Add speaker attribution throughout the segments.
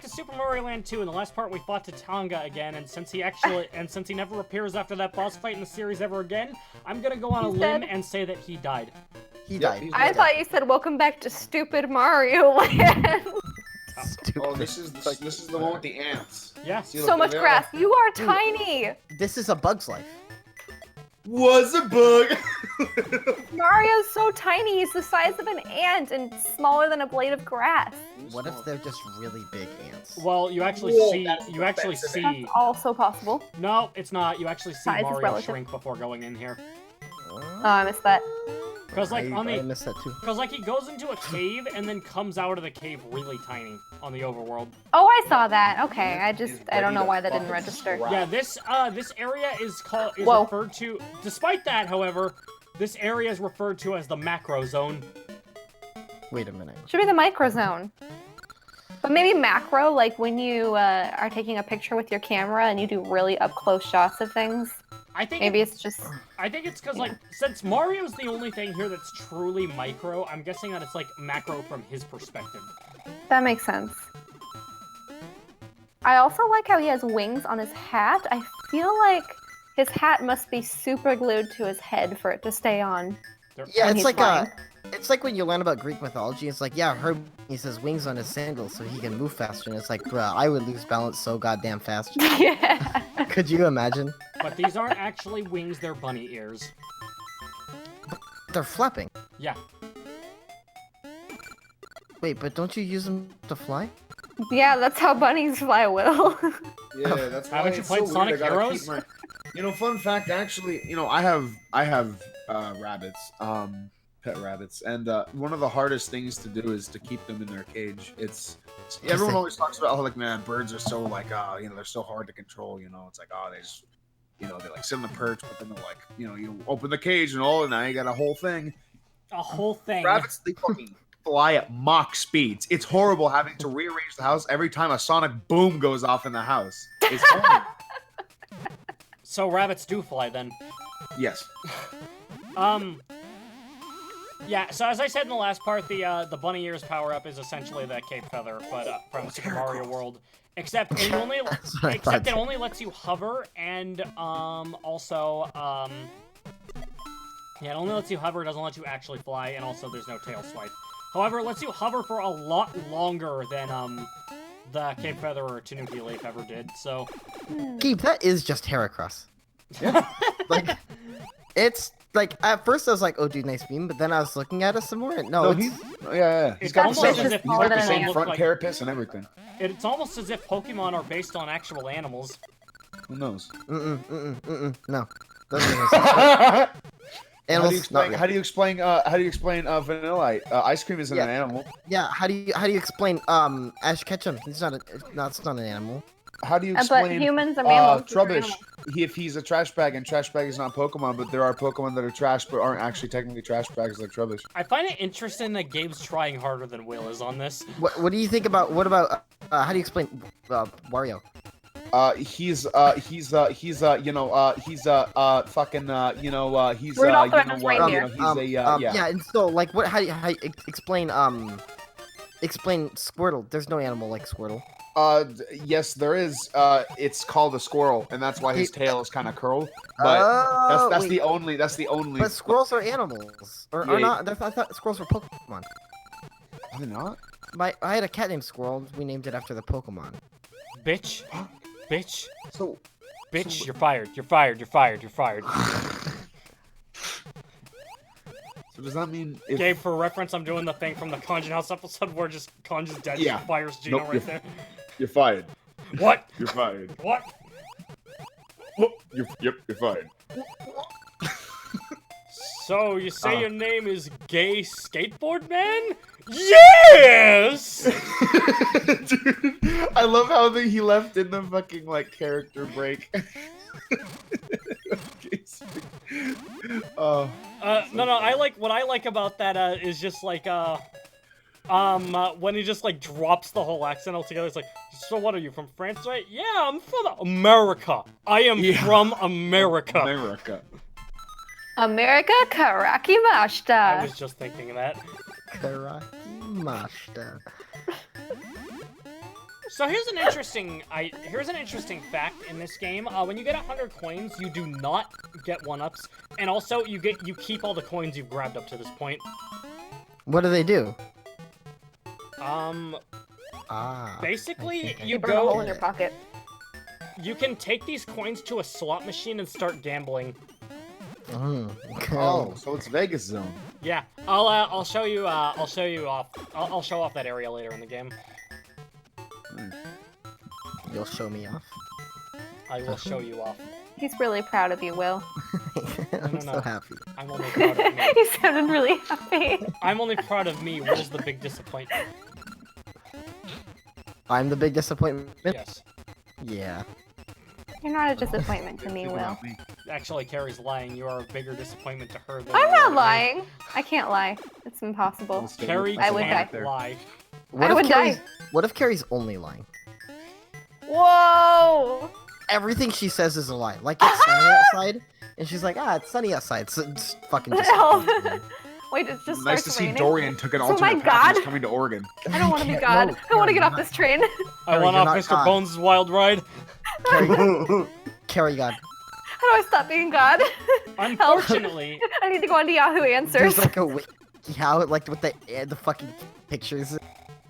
Speaker 1: back to Super Mario Land 2. In the last part, we fought Tatanga again, and since he never appears after that boss fight in the series ever again, I'm gonna go on a limb and say that he died.
Speaker 2: He died.
Speaker 3: I thought you said welcome back to stupid Mario Land.
Speaker 4: Oh, this is the one with the ants.
Speaker 1: Yeah.
Speaker 3: So much grass. You are tiny.
Speaker 2: This is a Bug's Life.
Speaker 4: Was a bug.
Speaker 3: Mario's so tiny. He's the size of an ant and smaller than a blade of grass.
Speaker 2: What if they're just really big ants?
Speaker 1: Well, you actually see.
Speaker 3: That's also possible.
Speaker 1: No, it's not. You actually see
Speaker 3: Size is
Speaker 1: Mario
Speaker 3: relative.
Speaker 1: shrink before going in here.
Speaker 3: Oh, I missed that.
Speaker 1: Because like
Speaker 2: I missed that too.
Speaker 1: Because like he goes into a cave and then comes out of the cave really tiny on the overworld.
Speaker 3: Oh, I saw that. Okay, I don't know why that didn't register.
Speaker 1: Yeah, this area is
Speaker 3: Whoa.
Speaker 1: referred to. Despite that, however, this area is referred to as the macro zone.
Speaker 2: Wait a minute.
Speaker 3: Should be the micro zone. But maybe macro, like when you are taking a picture with your camera and you do really up close shots of things.
Speaker 1: I think
Speaker 3: maybe it's just.
Speaker 1: I think it's because like since Mario's the only thing here that's truly micro, I'm guessing that it's like macro from his perspective.
Speaker 3: That makes sense. I also like how he has wings on his hat. I feel like his hat must be super glued to his head for it to stay on.
Speaker 2: Yeah,
Speaker 3: when
Speaker 2: it's
Speaker 3: he's
Speaker 2: like
Speaker 3: flying.
Speaker 2: it's like when you learn about Greek mythology. It's like, yeah, he says wings on his sandals so he can move faster. And it's like, bruh, I would lose balance so goddamn fast.
Speaker 3: Yeah.
Speaker 2: Could you imagine?
Speaker 1: But these aren't actually wings; they're bunny ears.
Speaker 2: They're flapping.
Speaker 1: Yeah.
Speaker 2: Wait, but don't you use them to fly?
Speaker 3: Yeah, that's how bunnies fly, Will.
Speaker 4: Yeah, that's why
Speaker 1: Haven't you
Speaker 4: it's
Speaker 1: played
Speaker 4: so
Speaker 1: Sonic
Speaker 4: weird. I gotta
Speaker 1: Heroes?
Speaker 4: keep my... You know, fun fact, actually, you know, I have rabbits, pet rabbits, and one of the hardest things to do is to keep them in their cage. Everyone always talks about how like, man, birds are so like, you know, they're so hard to control. You know, it's like, oh, they just, you know, they like sit on the perch, but then they're like, you know, you open the cage and all, and now you got a whole thing.
Speaker 1: A whole thing.
Speaker 4: Rabbits, they fucking fly at Mach speeds. It's horrible having to rearrange the house every time a sonic boom goes off in the house. It's horrible.
Speaker 1: So rabbits do fly then.
Speaker 4: Yes.
Speaker 1: Yeah, so as I said in the last part, the bunny ears power-up is essentially the cape feather, but from Super Mario World. Except it only lets you hover, and also yeah, it only lets you hover, it doesn't let you actually fly, and also there's no tail swipe. However, it lets you hover for a lot longer than the cape feather or Tanuki Leaf ever did, so...
Speaker 2: Keep, that is just Heracross.
Speaker 4: Yeah.
Speaker 2: Like, it's, like, at first I was like, oh, dude, nice beam, but then I was looking at it some more, and no,
Speaker 4: He's got
Speaker 1: almost as if
Speaker 4: he's got the
Speaker 3: Pokemon
Speaker 4: same front
Speaker 1: like-
Speaker 4: carapace and everything.
Speaker 1: It's almost as if Pokemon are based on actual animals.
Speaker 4: Who knows?
Speaker 2: no. Doesn't make sense. Animals,
Speaker 4: How do you explain Vanilla ice cream isn't an animal?
Speaker 2: Yeah, how do you explain Ash Ketchum? It's not an animal.
Speaker 4: How do you
Speaker 3: But
Speaker 4: explain
Speaker 3: humans are mammals.
Speaker 4: Trubbish if he's a trash bag, and trash bag is not Pokemon, but there are Pokemon that are trash but aren't actually technically trash bags like Trubbish.
Speaker 1: I find it interesting that Gabe's trying harder than Will is on this.
Speaker 2: What do you think about how do you explain Wario?
Speaker 4: He's fucking he's
Speaker 3: Rudolph the Red-Nosed Reindeer.
Speaker 2: Yeah, and so like how do you explain Squirtle? There's no animal like Squirtle.
Speaker 4: Yes, there is. It's called a squirrel, and that's why his tail is kind of curled. But that's the only.
Speaker 2: But squirrels are animals, or not? I thought squirrels were Pokemon.
Speaker 4: Are they not?
Speaker 2: I had a cat named Squirrel. We named it after the Pokemon.
Speaker 1: Bitch. Bitch.
Speaker 4: So,
Speaker 1: You're fired. You're fired. You're fired. You're fired.
Speaker 4: So does that mean
Speaker 1: Gabe, for reference, I'm doing the thing from the Conjun House episode where just Conjun's dead.
Speaker 4: Yeah.
Speaker 1: She fires Gino right there.
Speaker 4: You're fired.
Speaker 1: What?
Speaker 4: You're fired.
Speaker 1: What?
Speaker 4: You're fired.
Speaker 1: So, you say your name is Gay Skateboard Man? Yes!
Speaker 4: Dude, I love how he left in the fucking, like, character break.
Speaker 1: No, what I like about that, is just, like, when he just, like, drops the whole accent altogether, it's like, so what are you, from France, right? Yeah, I'm from America. I am from America.
Speaker 3: America Karakimashita.
Speaker 1: I was just thinking that.
Speaker 2: Karakimashita.
Speaker 1: So here's an interesting fact in this game. When you get 100 coins, you do not get 1-ups, and also you keep all the coins you've grabbed up to this point.
Speaker 2: What do they do?
Speaker 1: Basically, you
Speaker 3: burn a hole
Speaker 1: go.
Speaker 3: in your pocket.
Speaker 1: You can take these coins to a slot machine and start gambling.
Speaker 4: Oh, so it's Vegas Zone.
Speaker 1: Yeah, I'll show you. I'll show you off. I'll show off that area later in the game.
Speaker 2: You'll show me off.
Speaker 1: I will show you off.
Speaker 3: He's really proud of you, Will.
Speaker 2: I'm
Speaker 1: No.
Speaker 2: so happy.
Speaker 1: I'm only proud of me.
Speaker 3: He sounded really happy.
Speaker 1: I'm only proud of me. What is the big disappointment?
Speaker 2: I'm the big disappointment.
Speaker 1: Yes.
Speaker 2: Yeah.
Speaker 3: You're not a disappointment to me,
Speaker 4: Think
Speaker 3: Will.
Speaker 4: about me.
Speaker 1: Actually, Carrie's lying. You are a bigger disappointment to her than
Speaker 3: I'm
Speaker 1: you
Speaker 3: not
Speaker 1: are to me.
Speaker 3: lying. I can't lie. It's impossible.
Speaker 1: Carrie
Speaker 3: I would
Speaker 1: can't
Speaker 3: die.
Speaker 1: lie.
Speaker 2: What
Speaker 3: I
Speaker 2: if
Speaker 3: would
Speaker 2: Carrie's,
Speaker 3: die.
Speaker 2: What if Carrie's only lying?
Speaker 3: Whoa!
Speaker 2: Everything she says is a lie. Like it's sunny outside, and she's like, it's sunny outside. So it's fucking
Speaker 3: What
Speaker 2: just.
Speaker 3: the hell? Wait, it just
Speaker 4: Nice
Speaker 3: starts
Speaker 4: to see
Speaker 3: raining?
Speaker 4: Dorian took an
Speaker 3: Oh my
Speaker 4: alternate path and is
Speaker 3: God.
Speaker 4: coming to Oregon.
Speaker 3: I don't want to be
Speaker 2: can't-
Speaker 3: God.
Speaker 2: no,
Speaker 3: I want to get
Speaker 2: Carrie,
Speaker 3: off this train.
Speaker 1: I
Speaker 2: Carrie,
Speaker 1: want
Speaker 2: you're
Speaker 1: off
Speaker 2: not
Speaker 1: Mr.
Speaker 2: God.
Speaker 1: Bones' wild ride.
Speaker 2: Carrie God.
Speaker 3: How do I stop being God?
Speaker 1: Unfortunately,
Speaker 3: I need to go on to Yahoo Answers.
Speaker 2: There's like a wiki how like with the fucking pictures.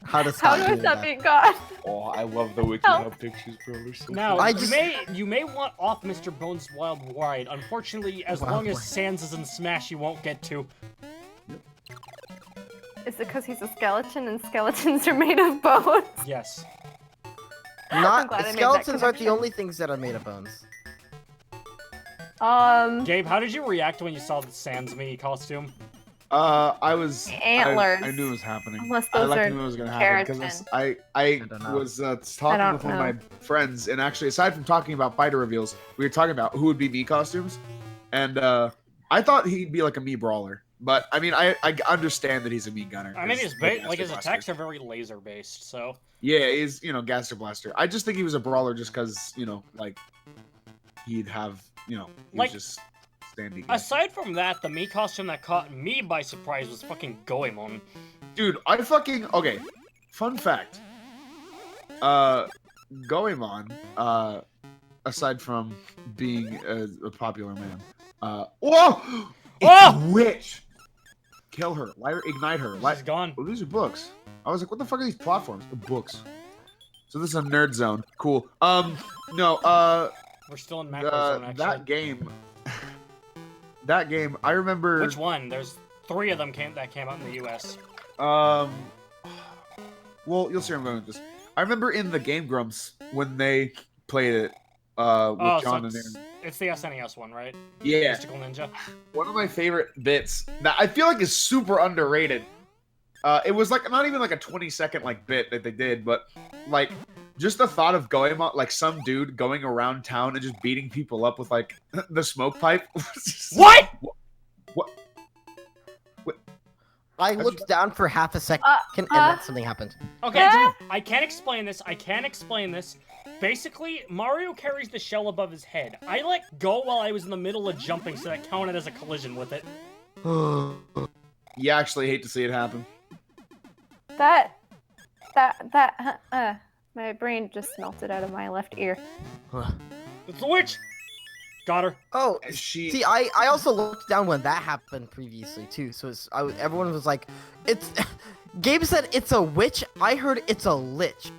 Speaker 2: How to
Speaker 3: How
Speaker 2: stop
Speaker 3: do I
Speaker 2: doing
Speaker 3: stop
Speaker 2: that.
Speaker 3: being God?
Speaker 4: Oh, I love the
Speaker 3: Help.
Speaker 4: pictures, bro. They're so
Speaker 1: now
Speaker 2: I
Speaker 1: you
Speaker 2: just-
Speaker 1: may want off Mr. Bones' wild ride. Unfortunately, as
Speaker 2: Wild
Speaker 1: long as
Speaker 2: ride.
Speaker 1: Sans is in Smash, you won't get to.
Speaker 3: Is it because he's a skeleton and skeletons are made of bones?
Speaker 1: Yes.
Speaker 2: Not
Speaker 3: glad I made that
Speaker 2: skeletons aren't the
Speaker 3: connection.
Speaker 2: only things that are made of bones.
Speaker 1: Gabe, how did you react when you saw the Sans mini costume?
Speaker 4: I was
Speaker 3: Antlers.
Speaker 4: I knew it was happening.
Speaker 3: Unless
Speaker 4: I
Speaker 3: those
Speaker 4: like
Speaker 3: are
Speaker 4: knew it was gonna happen because
Speaker 3: keratin.
Speaker 4: I
Speaker 2: don't know.
Speaker 4: was
Speaker 3: I
Speaker 4: talking
Speaker 3: don't
Speaker 4: with one of
Speaker 3: know.
Speaker 4: my friends, and actually, aside from talking about fighter reveals, we were talking about who would be me costumes, and I thought he'd be like a me brawler, but I mean, I understand that he's a me gunner.
Speaker 1: I mean,
Speaker 4: 'cause
Speaker 1: his
Speaker 4: the
Speaker 1: like
Speaker 4: Gaster
Speaker 1: his
Speaker 4: Blaster.
Speaker 1: attacks are very laser based, so.
Speaker 4: Yeah, he's Gaster Blaster. I just think he was a brawler just because like he'd have he
Speaker 1: Like,
Speaker 4: was just standing.
Speaker 1: Aside from that, the me costume that caught me by surprise was fucking Goemon.
Speaker 4: Dude, okay. Fun fact. Goemon, aside from being a popular man, whoa! It's
Speaker 1: Oh!
Speaker 4: a witch! Kill her. Ignite her.
Speaker 1: She's gone.
Speaker 4: Oh, these are books. I was like, what the fuck are these platforms? The books. So this is a nerd zone. Cool. No,
Speaker 1: We're still in macro zone, actually.
Speaker 4: that game, I remember.
Speaker 1: Which one? There's 3 of them that came out in the US.
Speaker 4: Well, you'll see where I'm going with this. I remember in the Game Grumps when they played it with John and Aaron.
Speaker 1: It's the SNES one, right?
Speaker 4: Yeah,
Speaker 1: Mystical Ninja.
Speaker 4: one of my favorite bits that I feel like is super underrated. It was like not even like a 20-second like bit that they did, but like just the thought of going on like some dude going around town and just beating people up with like the smoke pipe.
Speaker 1: What?
Speaker 4: What?
Speaker 2: I looked down for half a second and then something happened.
Speaker 1: Okay, I can't explain this. Basically, Mario carries the shell above his head. I let go while I was in the middle of jumping, so that counted as a collision with it.
Speaker 4: You actually hate to see it happen.
Speaker 3: My brain just melted out of my left ear.
Speaker 1: It's the witch! Got her.
Speaker 2: Oh,
Speaker 4: She.
Speaker 2: see, I also looked down when that happened previously too. So everyone was like, "It's." Gabe said it's a witch. I heard it's a lich.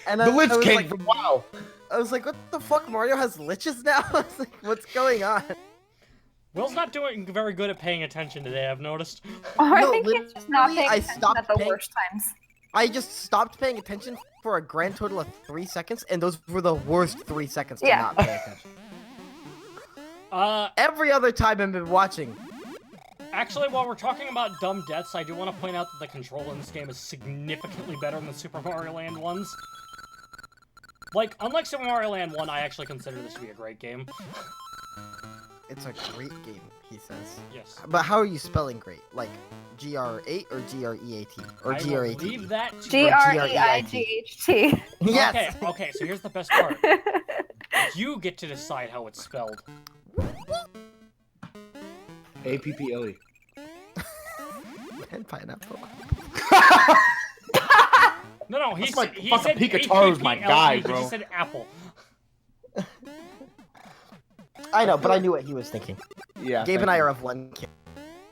Speaker 2: And
Speaker 4: The Lich
Speaker 2: was
Speaker 4: King
Speaker 2: like,
Speaker 4: from WoW.
Speaker 2: I was like, "What the fuck? Mario has liches now?" I was like, "What's going on?"
Speaker 1: Will's not doing very good at paying attention today, I've noticed.
Speaker 3: I
Speaker 2: No,
Speaker 3: think he's just not
Speaker 2: literally,
Speaker 3: paying
Speaker 2: I
Speaker 3: attention
Speaker 2: stopped
Speaker 3: at the
Speaker 2: paying-
Speaker 3: worst times.
Speaker 2: I just stopped paying attention for a grand total of 3 seconds, and those were the worst 3 seconds to
Speaker 3: Yeah.
Speaker 2: not pay attention. Every other time I've been watching.
Speaker 1: Actually, while we're talking about dumb deaths, I do want to point out that the control in this game is significantly better than the Super Mario Land ones. Like, unlike Super Mario Land 1, I actually consider this to be a great game.
Speaker 2: It's a great game, he says.
Speaker 1: Yes.
Speaker 2: But how are you spelling great? Like GR8 or GREAT? Or
Speaker 1: I will
Speaker 2: GR18?
Speaker 1: leave that to
Speaker 3: GREIGHT.
Speaker 2: Yes!
Speaker 1: Okay, so here's the best part. You get to decide how it's spelled.
Speaker 4: APPLE.
Speaker 2: And pineapple.
Speaker 1: No, he
Speaker 4: That's like
Speaker 1: he
Speaker 4: fucking
Speaker 1: said
Speaker 4: Pikachu's my guy,
Speaker 1: He
Speaker 4: bro.
Speaker 1: just said apple.
Speaker 2: I know, but I knew what he was thinking.
Speaker 4: Yeah.
Speaker 2: Gabe and
Speaker 4: thank
Speaker 2: I
Speaker 4: you.
Speaker 2: are of one kid.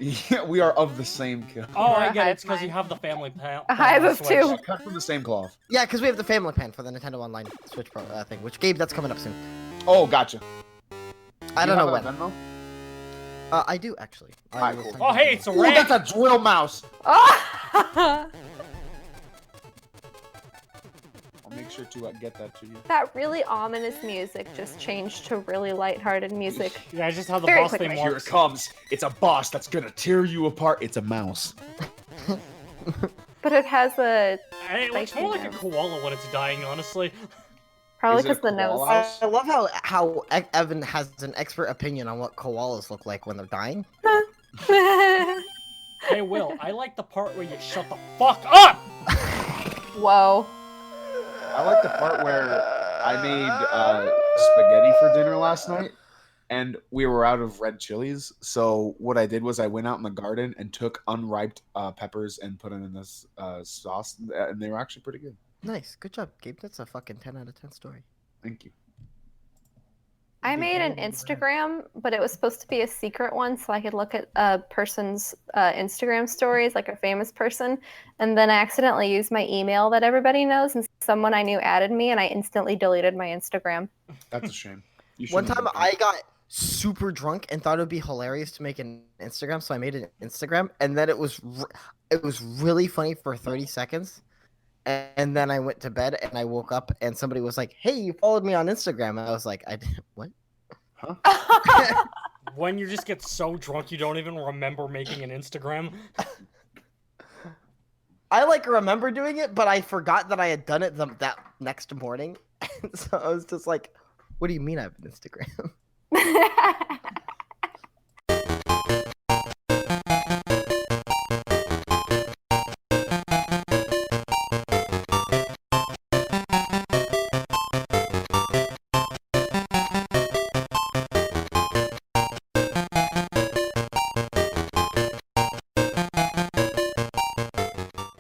Speaker 4: Yeah, we are of the same kill.
Speaker 1: Oh,
Speaker 3: Or
Speaker 1: I
Speaker 3: a
Speaker 1: get it.
Speaker 3: hive
Speaker 1: It's because you
Speaker 3: mind.
Speaker 1: have the family plan.
Speaker 3: A hive of
Speaker 1: Switch.
Speaker 3: two.
Speaker 4: Cut from the same cloth.
Speaker 2: Yeah, because we have the family plan for the Nintendo Online Switch Pro thing, which Gabe, that's coming up soon.
Speaker 4: Oh, gotcha.
Speaker 2: I don't know when.
Speaker 4: Venmo?
Speaker 2: I do actually. I
Speaker 4: Alright,
Speaker 2: will
Speaker 4: cool.
Speaker 2: send
Speaker 1: Oh,
Speaker 2: you
Speaker 1: hey,
Speaker 2: the-
Speaker 1: it's a
Speaker 4: Ooh,
Speaker 1: rat.
Speaker 4: that's a drill mouse.
Speaker 3: Oh!
Speaker 4: I'll make sure to get that to you.
Speaker 3: That really ominous music just changed to really lighthearted music.
Speaker 1: Yeah, it's just how the
Speaker 3: Very
Speaker 1: boss thing
Speaker 3: quickly.
Speaker 4: Here it
Speaker 1: works.
Speaker 4: comes. It's a boss that's gonna tear you apart. It's a mouse.
Speaker 3: But it has a
Speaker 1: It looks
Speaker 3: Spicy
Speaker 1: more like a
Speaker 3: nose.
Speaker 1: koala when it's dying, honestly.
Speaker 3: probably
Speaker 4: Is it a
Speaker 3: because the nose.
Speaker 4: koala?
Speaker 2: I love how Evan has an expert opinion on what koalas look like when they're dying.
Speaker 1: Hey, Will, I like the part where you shut the fuck up!
Speaker 3: Whoa.
Speaker 4: I like the part where I made spaghetti for dinner last night, and we were out of red chilies. So what I did was I went out in the garden and took unripe peppers and put them in this sauce, and they were actually pretty good.
Speaker 2: Nice, good job, Gabe. That's a fucking 10 out of 10 story.
Speaker 4: Thank you.
Speaker 3: I made an Instagram, but it was supposed to be a secret one so I could look at a person's Instagram stories, like a famous person. And then I accidentally used my email that everybody knows, and someone I knew added me, and I instantly deleted my Instagram.
Speaker 4: That's a shame. You
Speaker 2: One
Speaker 4: shouldn't
Speaker 2: time
Speaker 4: have done
Speaker 2: I got super drunk and thought it would be hilarious to make an Instagram, so I made an Instagram, and then it was really funny for 30 seconds. And then I went to bed and I woke up and somebody was like, "Hey, you followed me on Instagram." And I was like, "I did what?"
Speaker 4: Huh?
Speaker 1: When you just get so drunk you don't even remember making an Instagram.
Speaker 2: I like remember doing it, but I forgot that I had done it that next morning. So I was just like, "What do you mean I have an Instagram?"